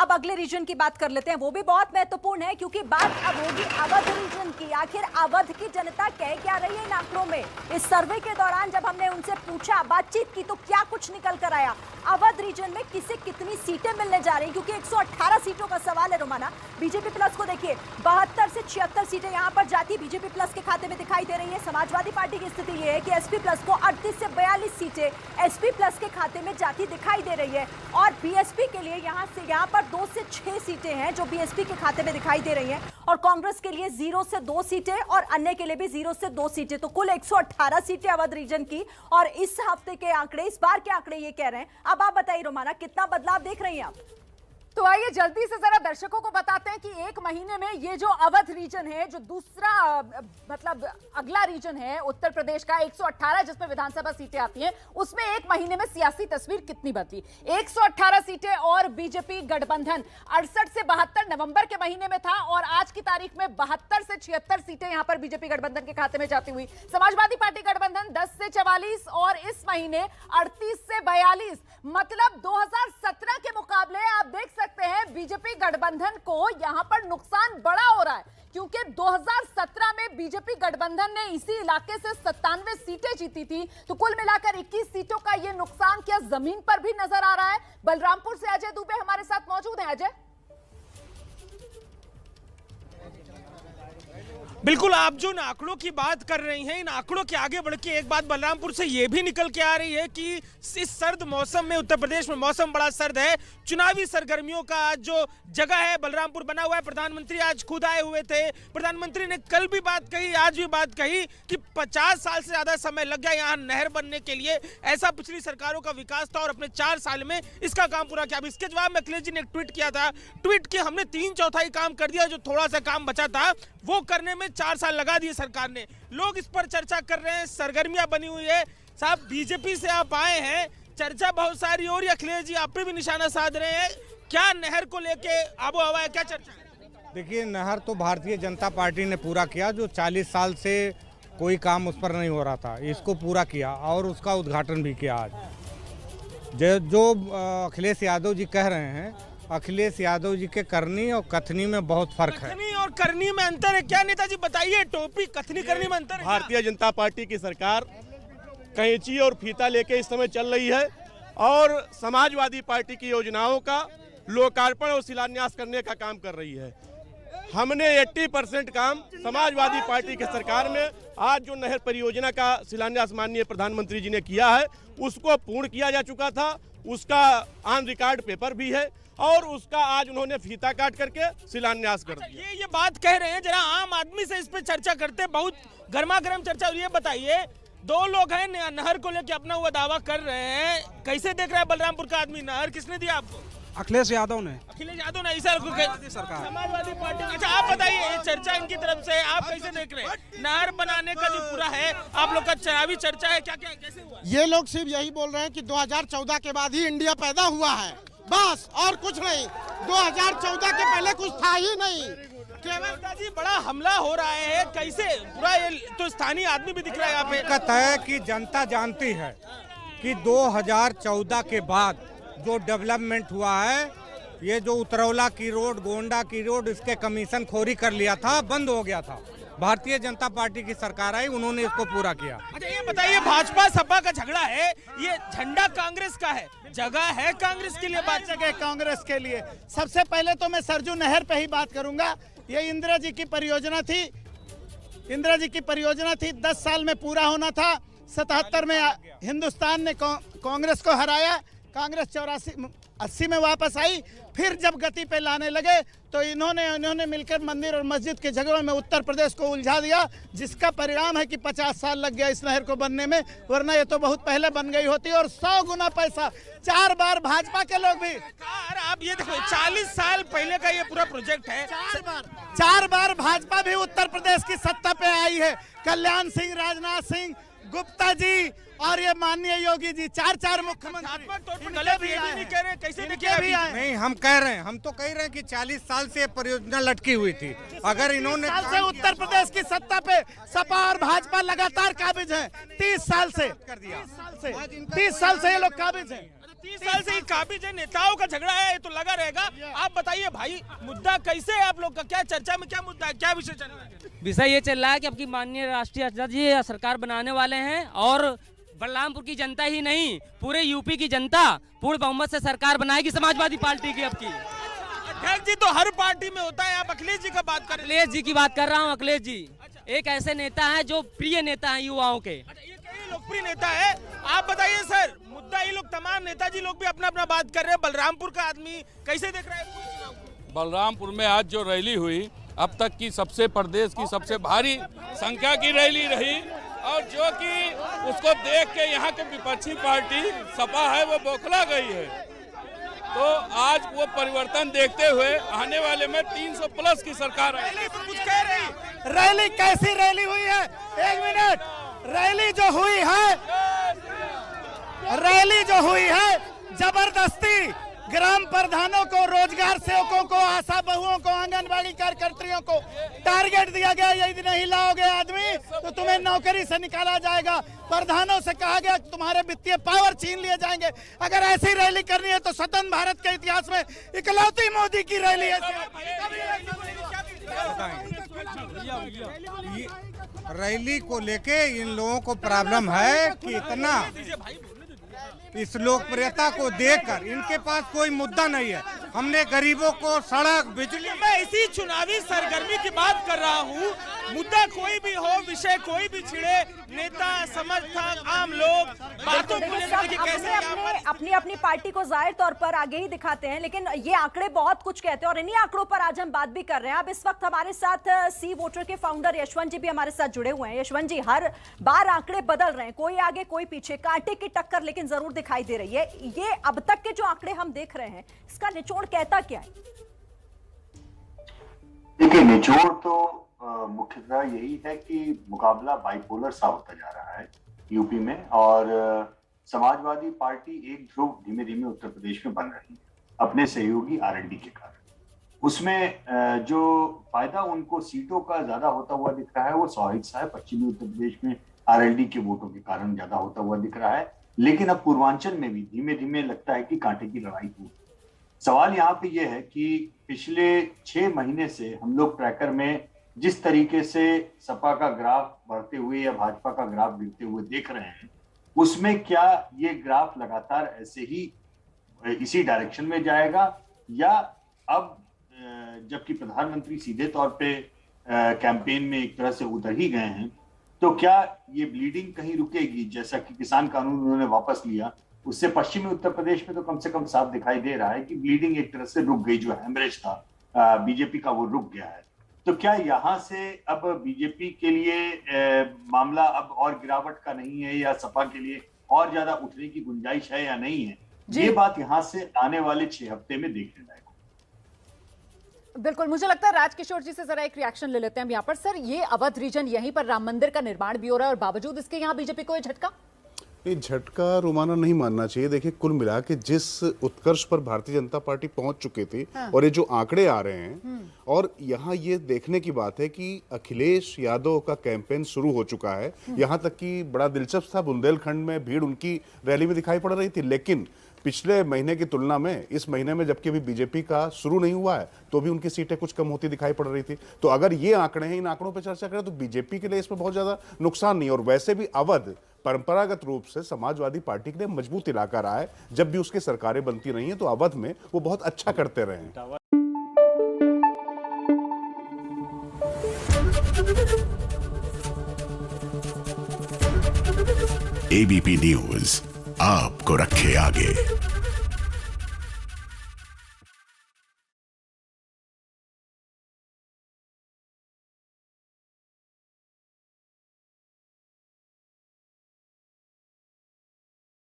अब अगले रीजन की बात कर लेते हैं, वो भी बहुत महत्वपूर्ण है क्योंकि बात अब होगी अवध रीजन की। आखिर अवध की जनता कह क्या रही है इन आंकड़ों में? इस सर्वे के दौरान जब हमने उनसे पूछा, बातचीत की, तो क्या कुछ निकल कर आया? अवध रीजन में किसे कितनी सीटें मिलने जा रही, क्योंकि 118 सीटों का सवाल है रोमाना। बीजेपी प्लस को देखिए, 72 से 76 सीटें यहां पर जाती बीजेपी प्लस के खाते में दिखाई दे रही है। समाजवादी पार्टी की स्थिति यह है कि एसपी प्लस को 38 से 42 सीटें एसपी प्लस के खाते में जाती दिखाई दे रही है, और बीएसपी के लिए यहां पर 2 से 6 सीटें हैं जो बीएसपी के खाते में दिखाई दे रही हैं, और कांग्रेस के लिए 0 से 2 सीटें और अन्य के लिए भी 0 से 2 सीटें। तो कुल 118 सीटें अवध रीजन की, और इस हफ्ते के आंकड़े, इस बार के आंकड़े ये कह रहे हैं। अब आप बताइए रोमाना, कितना बदलाव देख रही हैं आप? तो आइए जल्दी से जरा दर्शकों को बताते हैं कि एक महीने में ये जो अवध रीजन है, जो दूसरा मतलब अगला रीजन है उत्तर प्रदेश का 118 जिसमें विधानसभा सीटें आती हैं, उसमें एक महीने में सियासी तस्वीर कितनी बदली। 118 सीटें और बीजेपी गठबंधन 68 से 72 नवंबर के महीने में था, और आज की तारीख में 72 से 76 सीटें यहां पर बीजेपी गठबंधन के खाते में जाती हुई। समाजवादी पार्टी गठबंधन 10 से 44 और इस महीने 38 से 42, मतलब 2017 के मुकाबले आप देख सकते हैं बीजेपी गठबंधन को यहां पर नुकसान बड़ा हो रहा है, क्योंकि 2017 में बीजेपी गठबंधन ने इसी इलाके से 97 सीटें जीती थी। तो कुल मिलाकर 21 सीटों का यह नुकसान क्या जमीन पर भी नजर आ रहा है? बलरामपुर से अजय दुबे हमारे साथ मौजूद हैं। अजय, बिल्कुल, आप जो इन आंकड़ों की बात कर रही हैं, इन आंकड़ों के आगे बढ़ के एक बात बलरामपुर से ये भी निकल के आ रही है कि इस सर्द मौसम में, उत्तर प्रदेश में मौसम बड़ा सर्द है, चुनावी सरगर्मियों का आज जो जगह है बलरामपुर बना हुआ है। प्रधानमंत्री आज खुद आए हुए थे। प्रधानमंत्री ने कल भी बात कही, आज भी बात कही कि 50 साल से ज्यादा समय लग गया यहाँ नहर बनने के लिए। ऐसा पिछली सरकारों का विकास था और अपने 4 साल में इसका काम पूरा किया। अब इसके जवाब में अखिलेश जी ने एक ट्वीट किया था, ट्वीट किया, हमने 3/4 काम कर दिया, जो थोड़ा सा काम बचा था वो करने में 4 साल लगा दिए सरकार ने। लोग इस पर चर्चा कर रहे हैं, सरगर्मियां बनी हुई है। साहब, बीजेपी से आप आए हैं, चर्चा बहुत सारी हो रही है, अखिलेश जी आप पे भी निशाना साध रहे हैं, क्या नहर को लेके आबो हवा है, क्या चर्चा है? देखिए, नहर तो भारतीय जनता पार्टी ने पूरा किया, जो 40 साल से कोई काम उस पर नहीं हो रहा था, इसको पूरा किया और उसका उद्घाटन भी किया आज। जो अखिलेश यादव जी कह रहे हैं, अखिलेश यादव जी के करनी और कथनी में बहुत फर्क है। कथनी और करनी में अंतर है क्या नेताजी, बताइए? टोपी कथनी करनी में अंतर है? भारतीय जनता पार्टी की सरकार कैंची और फीता लेके इस समय चल रही है, और समाजवादी पार्टी की योजनाओं का लोकार्पण और शिलान्यास करने का काम कर रही है। हमने 80% काम समाजवादी पार्टी की सरकार में, आज जो नहर परियोजना का शिलान्यास माननीय प्रधानमंत्री जी ने किया है, उसको पूर्ण किया जा चुका था। उसका ऑन रिकॉर्ड पेपर भी है, और उसका आज उन्होंने फीता काट करके शिलान्यास कर दिया। ये बात कह रहे हैं, जरा आम आदमी से इस पे चर्चा करते, बहुत गर्मा गर्म चर्चा। ये बताइए, 2 लोग हैं नहर को लेकर अपना हुआ दावा कर रहे हैं, कैसे देख रहा है बलरामपुर का आदमी? नहर किसने दिया आपको? अखिलेश यादव ने। अखिलेश यादव ने, ऐसा सरकार, समाजवादी पार्टी। अच्छा, आप बताइए, ये चर्चा इनकी तरफ से आप कैसे देख रहे हैं? नहर बनाने का जो पूरा है आप लोग का चुनावी चर्चा है, क्या क्या कैसे हुआ? ये लोग सिर्फ यही बोल रहे हैं कि 2014 के बाद ही इंडिया पैदा हुआ है, बस, और कुछ नहीं। 2014 के पहले कुछ था ही नहीं। केवल जी, बड़ा हमला हो रहा है, कैसे पूरा? ये तो स्थानीय आदमी भी दिख रहा है यहाँ पे। दिक्कत है कि जनता जानती है कि 2014 के बाद जो डेवलपमेंट हुआ है, ये जो उतरौला की रोड, गोंडा की रोड, इसके कमीशन खोरी कर लिया था, बंद हो गया था। भारतीय जनता पार्टी की सरकार आई, उन्होंने इसको पूरा किया। अच्छा, ये बताइए, भाजपा सपा का झगड़ा है, ये झंडा कांग्रेस का है, जगह है कांग्रेस के लिए? बात जगह कांग्रेस के लिए। सबसे पहले तो मैं सरजू नहर पे ही बात करूंगा। ये इंदिरा जी की परियोजना थी, इंदिरा जी की परियोजना थी, 10 साल में पूरा होना था। 77 में हिंदुस्तान ने कांग्रेस को हराया, कांग्रेस 84-80 में वापस आई। फिर जब गति पे लाने लगे तो इन्होंने मिलकर मंदिर और मस्जिद के झगड़ों में उत्तर प्रदेश को उलझा दिया, जिसका परिणाम है कि 50 साल लग गया इस नहर को बनने में, वरना ये तो बहुत पहले बन गई होती। और 100 गुना पैसा 4 बार भाजपा के लोग भी। आप ये देखो, 40 साल पहले का ये पूरा प्रोजेक्ट है। 4 बार भाजपा भी उत्तर प्रदेश की सत्ता पे आई है। कल्याण सिंह, राजनाथ सिंह, गुप्ता जी और ये माननीय योगी जी, 4 मुख्यमंत्री। गलत ये भी नहीं कह रहे, कैसे भी आए? नहीं, हम कह रहे हैं, हम तो कह रहे हैं कि 40 साल से परियोजना लटकी हुई थी। अगर इन्होंने से उत्तर प्रदेश की सत्ता पे सपा और भाजपा लगातार काबिज हैं। 30 साल से कर दिया, 30 साल से ये लोग काबिज हैं। 30 साल से काफी जो नेताओं का झगड़ा है, ये तो लगा रहेगा। आप बताइए भाई, मुद्दा कैसे है आप लोग का, क्या चर्चा में क्या मुद्दा है, क्या विषय चल रहा है? विषय ये चल रहा है कि अब की माननीय राष्ट्रीय अध्यक्ष जी सरकार बनाने वाले हैं और बलरामपुर की जनता ही नहीं, पूरे यूपी की जनता पूर्ण बहुमत से सरकार बनाएगी समाजवादी पार्टी की। अब की अध्यक्ष जी तो हर पार्टी में होता है, आप अखिलेश जी का बात कर रहे हैं। अखिलेश जी की बात कर रहा हूँ। अखिलेश जी एक ऐसे नेता हैं जो प्रिय नेता हैं युवाओं के। ये कई लोकप्रिय नेता है। आप बताइए सर, मुद्दा ये लोग तमाम नेताजी लोग भी अपना अपना बात कर रहे हैं, बलरामपुर का आदमी कैसे देख रहा है पूरे चुनाव को? बलरामपुर में आज जो रैली हुई, अब तक की सबसे प्रदेश की सबसे भारी संख्या की रैली रही, और जो कि उसको देख के यहाँ के विपक्षी पार्टी सपा है वो बौखला गई है। तो आज वो परिवर्तन देखते हुए आने वाले में 300 प्लस की सरकार आएगी। कुछ कह रही रैली कैसी रैली हुई है? एक मिनट, रैली जो हुई है जबरदस्ती ग्राम प्रधानों को, रोजगार सेवकों को, आशा बहुओं को, आंगनबाड़ी कार्यकर्तियों को टारगेट दिया गया, यदि नहीं लाओगे आदमी तो तुम्हें नौकरी से निकाला जाएगा। प्रधानों से कहा गया तुम्हारे वित्तीय पावर छीन लिए जाएंगे। अगर ऐसी रैली करनी है तो स्वतंत्र भारत के इतिहास में इकलौती मोदी की रैली है। रैली को लेके इन लोगों को प्रॉब्लम है कि इतना इस लोकप्रियता को देखकर इनके पास कोई मुद्दा नहीं है। हमने गरीबों को सड़क, बिजली, मैं इसी चुनावी सरगर्मी की बात कर रहा हूँ। मुद्दा कोई भी हो, विषय कोई भी छिड़े, नेता, समर्थक, आम लोग बातों को लेकर के कैसे अपनी अपनी पार्टी को जाहिर तौर पर आगे ही दिखाते हैं, लेकिन ये आंकड़े बहुत कुछ कहते हैं और इन्हीं आंकड़ों पर आज हम बात भी कर रहे हैं। अब इस वक्त हमारे साथ सी वोटर के फाउंडर यशवंत जी भी हमारे साथ जुड़े हुए हैं। यशवंत जी, हर बार आंकड़े बदल रहे हैं, कोई आगे कोई पीछे, कांटे की टक्कर लेकिन जरूर दिखाई दे रही है। ये अब तक के जो आंकड़े हम देख रहे हैं, इसका निचोड़ कहता क्या है? देखिए, निचोड़ तो मुख्यतः यही है कि मुकाबला बाइपोलर सा होता जा रहा है यूपी में, और समाजवादी पार्टी एक ध्रुव धीमे धीमे उत्तर प्रदेश में बन रही है अपने सहयोगी आरएलडी के कारण। उसमें जो फायदा उनको सीटों का ज्यादा होता हुआ दिख रहा है वो स्वाभाविक सा है। पश्चिमी उत्तर प्रदेश में आरएलडी के वोटों के कारण ज्यादा होता हुआ दिख रहा है, लेकिन अब पूर्वांचल में भी धीमे धीमे लगता है कि कांटे की लड़ाई हो। सवाल यहाँ पे ये है कि पिछले 6 महीने से हम लोग ट्रैकर में जिस तरीके से सपा का ग्राफ बढ़ते हुए या भाजपा का ग्राफ गिरते हुए देख रहे हैं, उसमें क्या ये ग्राफ लगातार ऐसे ही इसी डायरेक्शन में जाएगा, या अब जबकि प्रधानमंत्री सीधे तौर पे कैंपेन में एक तरह से उतर ही गए हैं, तो क्या ये ब्लीडिंग कहीं रुकेगी? जैसा कि किसान कानून उन्होंने वापस लिया, उससे पश्चिमी उत्तर प्रदेश में तो कम से कम साफ दिखाई दे रहा है कि ब्लीडिंग एक तरह से रुक गई। जो हैमरेज था बीजेपी का वो रुक गया है। तो क्या यहाँ से अब बीजेपी के लिए मामला अब और गिरावट का नहीं है, या सपा के लिए और ज्यादा उठने की गुंजाइश है या नहीं है? ये बात यहाँ से आने वाले 6 हफ्ते में देखने लायक। बिल्कुल, मुझे लगता है राजकिशोर जी से जरा एक रिएक्शन ले लेते हैं यहाँ पर। सर, ये अवध रीजन, यहीं पर राम मंदिर का निर्माण भी हो रहा है और बावजूद इसके यहाँ बीजेपी को ये झटका? ये झटका रोमाना नहीं मानना चाहिए। देखिए, कुल मिला के जिस उत्कर्ष पर भारतीय जनता पार्टी पहुंच चुकी थी, और ये जो आंकड़े आ रहे हैं, और यहाँ ये देखने की बात है कि अखिलेश यादव का कैंपेन शुरू हो चुका है। यहाँ तक कि बड़ा दिलचस्प था, बुंदेलखंड में भीड़ उनकी रैली में दिखाई पड़ रही थी, लेकिन पिछले महीने की तुलना में इस महीने में जबकि अभी बीजेपी का शुरू नहीं हुआ है तो भी उनकी सीटें कुछ कम होती दिखाई पड़ रही थी। तो अगर ये आंकड़े हैं, इन आंकड़ों पर चर्चा करें तो बीजेपी के लिए इसमें बहुत ज्यादा नुकसान नहीं। और वैसे भी अवध परंपरागत रूप से समाजवादी पार्टी के लिए मजबूत इलाका रहा है। जब भी उसकी सरकारें बनती रही हैं तो अवध में वो बहुत अच्छा करते रहे हैं। एबीपी न्यूज आपको रखे आगे।